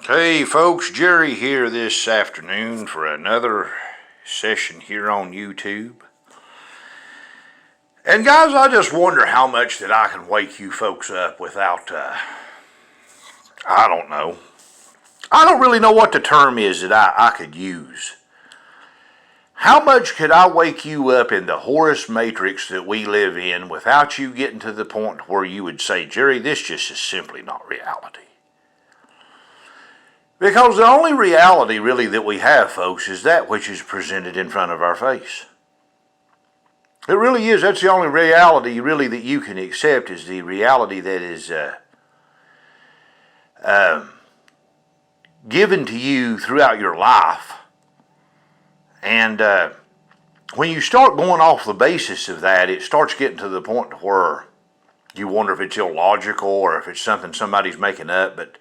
Hey folks, Jerry here this afternoon for another session here on YouTube. And guys, I just wonder how much that I can wake you folks up without, I don't know. I don't really know what the term is that I could use. How much could I wake you up in the Horus matrix that we live in without you getting to the point where you would say, Jerry, this just is simply not reality? Because the only reality really that we have, folks, is that which is presented in front of our face. It really is. That's the only reality really that you can accept, is the reality that is given to you throughout your life. And when you start going off the basis of that, it starts getting to the point where you wonder if it's illogical or if it's something somebody's making up. But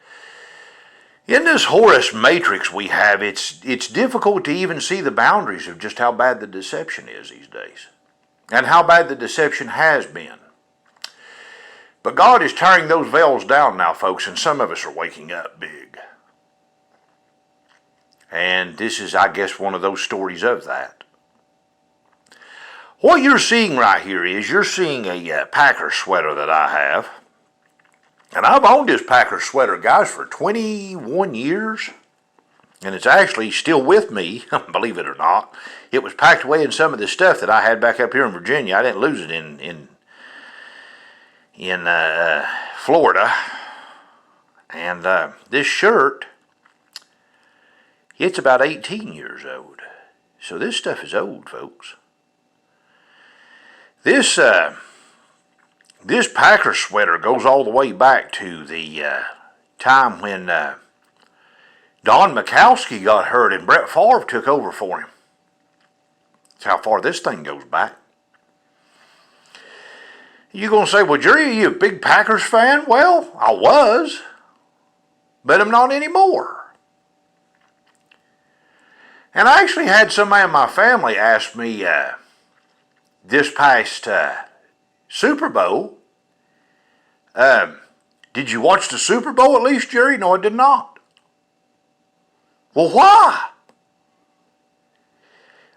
in this Horus matrix we have, it's difficult to even see the boundaries of just how bad the deception is these days, and how bad the deception has been. But God is tearing those veils down now, folks, and some of us are waking up big. And this is, I guess, one of those stories of that. What you're seeing right here is you're seeing a Packer sweater that I have. And I've owned this Packer sweater, guys, for 21 years. And it's actually still with me, believe it or not. It was packed away in some of the stuff that I had back up here in Virginia. I didn't lose it in Florida. And this shirt, it's about 18 years old. So this stuff is old, folks. This Packer sweater goes all the way back to the time when Don Mikowski got hurt and Brett Favre took over for him. That's how far this thing goes back. You're going to say, well, Jerry, are you a big Packers fan? Well, I was, but I'm not anymore. And I actually had somebody in my family ask me this past Super Bowl, did you watch the Super Bowl at least, Jerry? No, I did not. Well, why?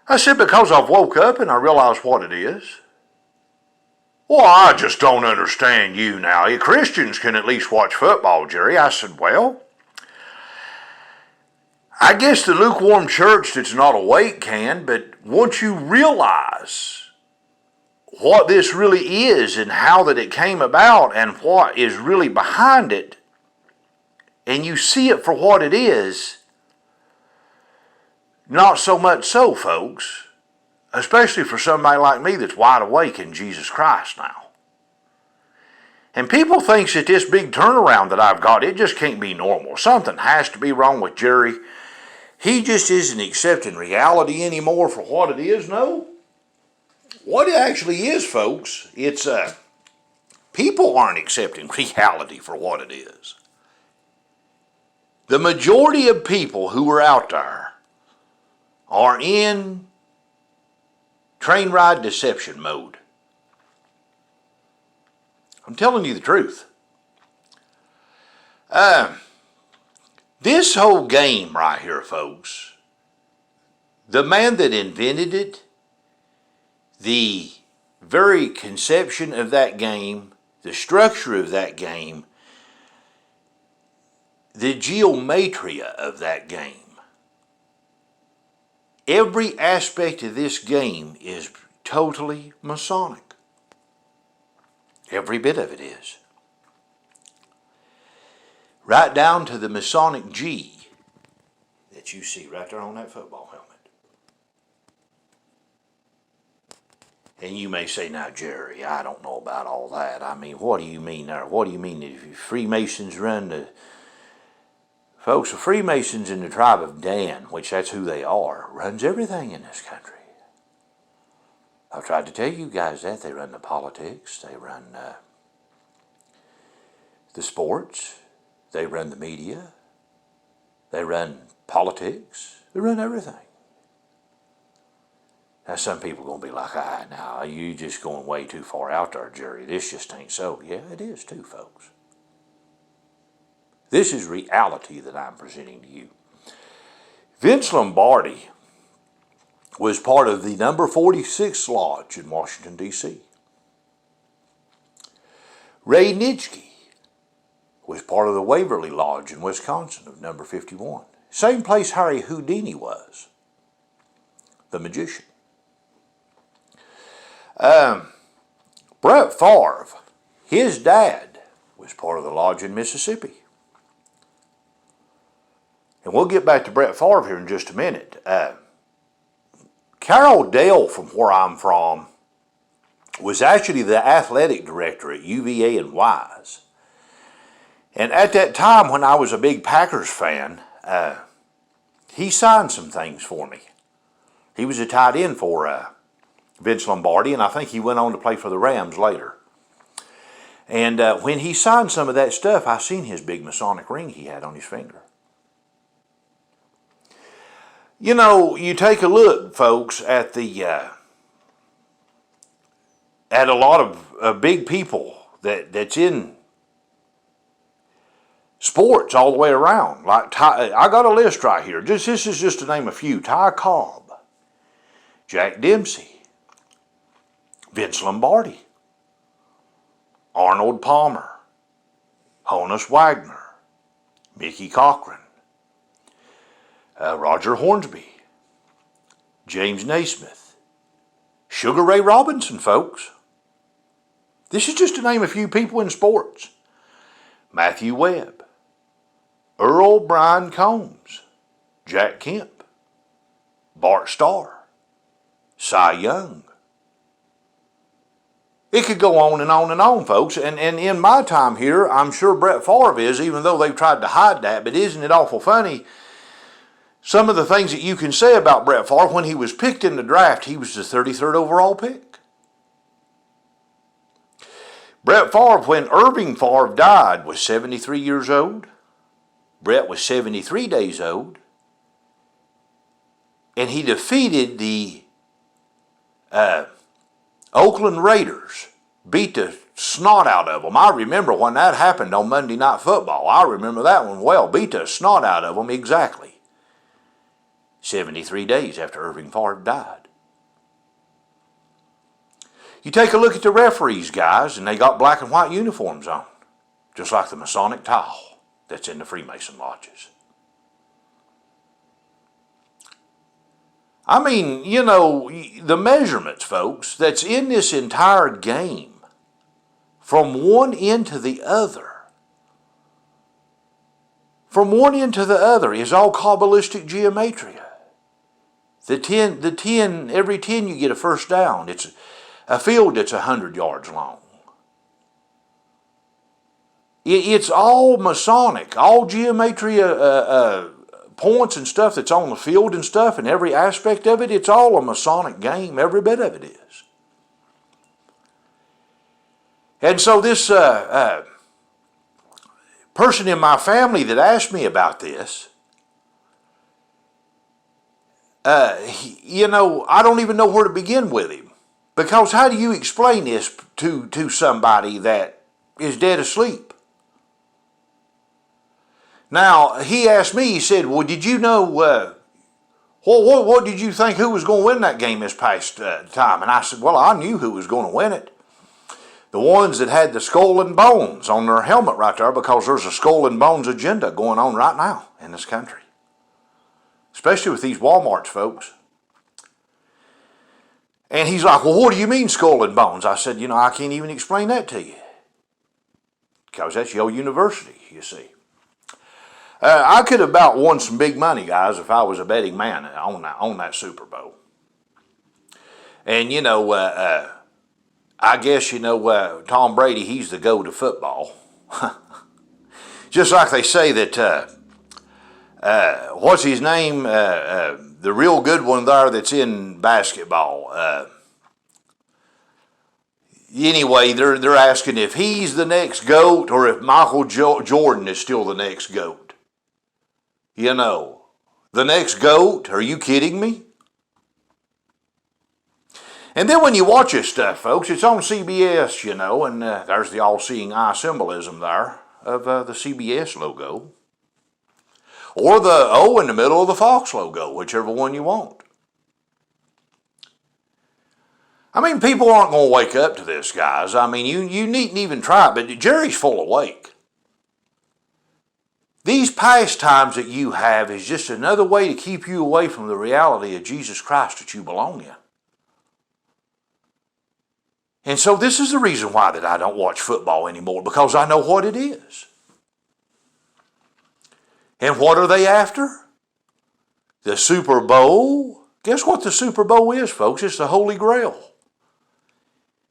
I said, because I've woke up and I realize what it is. Well, I just don't understand you now. You Christians can at least watch football, Jerry. I said, well, I guess the lukewarm church that's not awake can, but once you realize what this really is and how that it came about and what is really behind it, and you see it for what it is, not so much so, folks, especially for somebody like me that's wide awake in Jesus Christ now. And people think that this big turnaround that I've got, it just can't be normal. Something has to be wrong with Jerry. He just isn't accepting reality anymore for what it is. No. What it actually is, folks, it's people aren't accepting reality for what it is. The majority of people who are out there are in train ride deception mode. I'm telling you the truth. This whole game right here, folks, the man that invented it, the very conception of that game, the structure of that game, the geometria of that game, every aspect of this game is totally Masonic. Every bit of it is. Right down to the Masonic G that you see right there on that football helmet. And you may say, now, Jerry, I don't know about all that. I mean, what do you mean there? What do you mean if Freemasons run the... Folks, the Freemasons in the tribe of Dan, which that's who they are, runs everything in this country. I've tried to tell you guys that. They run the politics. They run the sports. They run the media. They run politics. They run everything. Now, some people are going to be like, now, you just going way too far out there, Jerry. This just ain't so. Yeah, it is too, folks. This is reality that I'm presenting to you. Vince Lombardi was part of the number 46 Lodge in Washington, D.C. Ray Nitschke was part of the Waverly Lodge in Wisconsin of number 51. Same place Harry Houdini was, the magician. Brett Favre, his dad, was part of the lodge in Mississippi. And we'll get back to Brett Favre here in just a minute. Carol Dale, from where I'm from, was actually the athletic director at UVA and Wise. And at that time, when I was a big Packers fan, he signed some things for me. He was a tight end for Vince Lombardi, and I think he went on to play for the Rams later. And when he signed some of that stuff, I seen his big Masonic ring he had on his finger. You know, you take a look, folks, at the at a lot of big people that's in sports all the way around. Like I got a list right here. This is just to name a few: Ty Cobb, Jack Dempsey, Vince Lombardi, Arnold Palmer, Honus Wagner, Mickey Cochran, Roger Hornsby, James Naismith, Sugar Ray Robinson, folks. This is just to name a few people in sports. Matthew Webb, Earl Brian Combs, Jack Kemp, Bart Starr, Cy Young. It could go on and on and on, folks. And in my time here, I'm sure Brett Favre is, even though they've tried to hide that. But isn't it awful funny? Some of the things that you can say about Brett Favre, when he was picked in the draft, he was the 33rd overall pick. Brett Favre, when Irving Favre died, was 73 years old. Brett was 73 days old. And he defeated the Oakland Raiders, beat the snot out of them. I remember when that happened on Monday Night Football. I remember that one well. Beat the snot out of them exactly. 73 days after Irving Favre died. You take a look at the referees, guys, and they got black and white uniforms on, just like the Masonic towel that's in the Freemason lodges. I mean, you know, the measurements, folks, that's in this entire game, from one end to the other, is all Kabbalistic geometria. The 10, every 10 you get a first down. It's a field that's 100 yards long. It's all Masonic, all geometria points and stuff that's on the field and stuff, and every aspect of it, it's all a Masonic game. Every bit of it is. And so this person in my family that asked me about this, you know, I don't even know where to begin with him. Because how do you explain this to somebody that is dead asleep? Now, he asked me, he said, well, did you know, what did you think, who was going to win that game this past time? And I said, well, I knew who was going to win it. The ones that had the skull and bones on their helmet right there, because there's a skull and bones agenda going on right now in this country. Especially with these Walmarts, folks. And he's like, well, what do you mean skull and bones? I said, you know, I can't even explain that to you. Because that's your university, you see. I could have about won some big money, guys, if I was a betting man on that Super Bowl. And, you know, I guess, you know, Tom Brady, he's the GOAT of football. Just like they say that, what's his name? The real good one there that's in basketball. Anyway, they're asking if he's the next GOAT or if Michael Jordan is still the next GOAT. You know, the next GOAT? Are you kidding me? And then when you watch this stuff, folks, it's on CBS, you know, and there's the all-seeing eye symbolism there. of the CBS logo, or the O in the middle of the Fox logo, whichever one you want. I mean, people aren't going to wake up to this, guys. I mean, you needn't even try it, but Jerry's full awake. These pastimes that you have is just another way to keep you away from the reality of Jesus Christ that you belong in. And so this is the reason why that I don't watch football anymore, because I know what it is. And what are they after? The Super Bowl. Guess what the Super Bowl is, folks? It's the Holy Grail.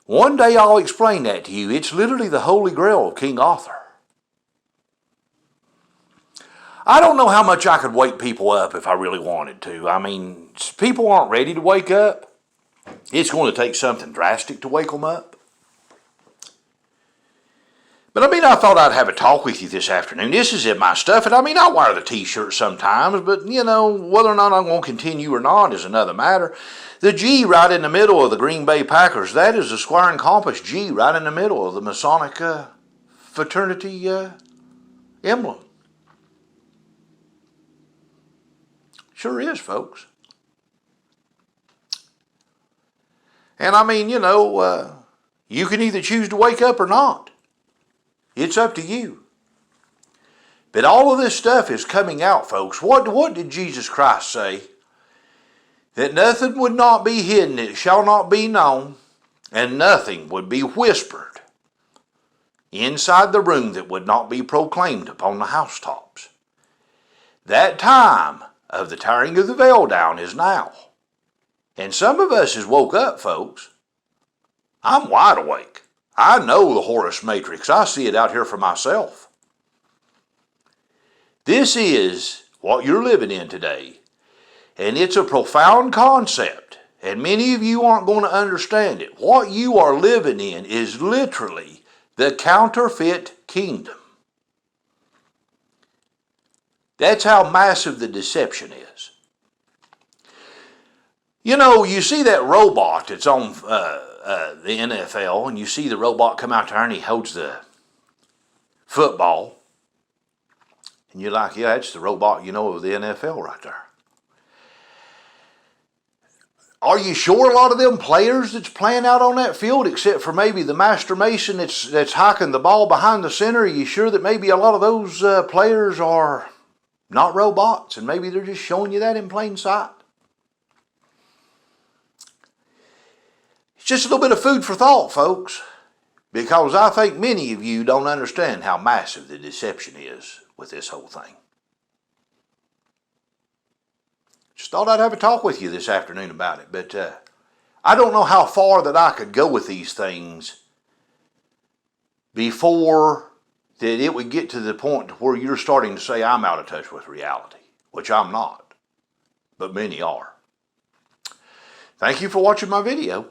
One day I'll explain that to you. It's literally the Holy Grail of King Arthur. I don't know how much I could wake people up if I really wanted to. I mean, people aren't ready to wake up. It's going to take something drastic to wake them up. But I mean, I thought I'd have a talk with you this afternoon. This is in my stuff, and I mean, I wear the t-shirt sometimes, but you know, whether or not I'm going to continue or not is another matter. The G right in the middle of the Green Bay Packers, that is the Square and Compass G right in the middle of the Masonic fraternity emblem. Sure is, folks. And I mean, you know, you can either choose to wake up or not. It's up to you. But all of this stuff is coming out, folks. What did Jesus Christ say? That nothing would not be hidden, it shall not be known, and nothing would be whispered inside the room that would not be proclaimed upon the housetops. That time of the tearing of the veil down is now. And some of us has woke up, folks. I'm wide awake. I know the Horus Matrix. I see it out here for myself. This is what you're living in today. And it's a profound concept. And many of you aren't going to understand it. What you are living in is literally the counterfeit kingdom. That's how massive the deception is. You know, you see that robot that's on the NFL, and you see the robot come out there and he holds the football. And you're like, yeah, that's the robot, you know, of the NFL right there. Are you sure a lot of them players that's playing out on that field, except for maybe the master mason that's hiking the ball behind the center, are you sure that maybe a lot of those players are not robots, and maybe they're just showing you that in plain sight? It's just a little bit of food for thought, folks, because I think many of you don't understand how massive the deception is with this whole thing. Just thought I'd have a talk with you this afternoon about it, but I don't know how far that I could go with these things before that it would get to the point where you're starting to say I'm out of touch with reality, which I'm not, but many are. Thank you for watching my video.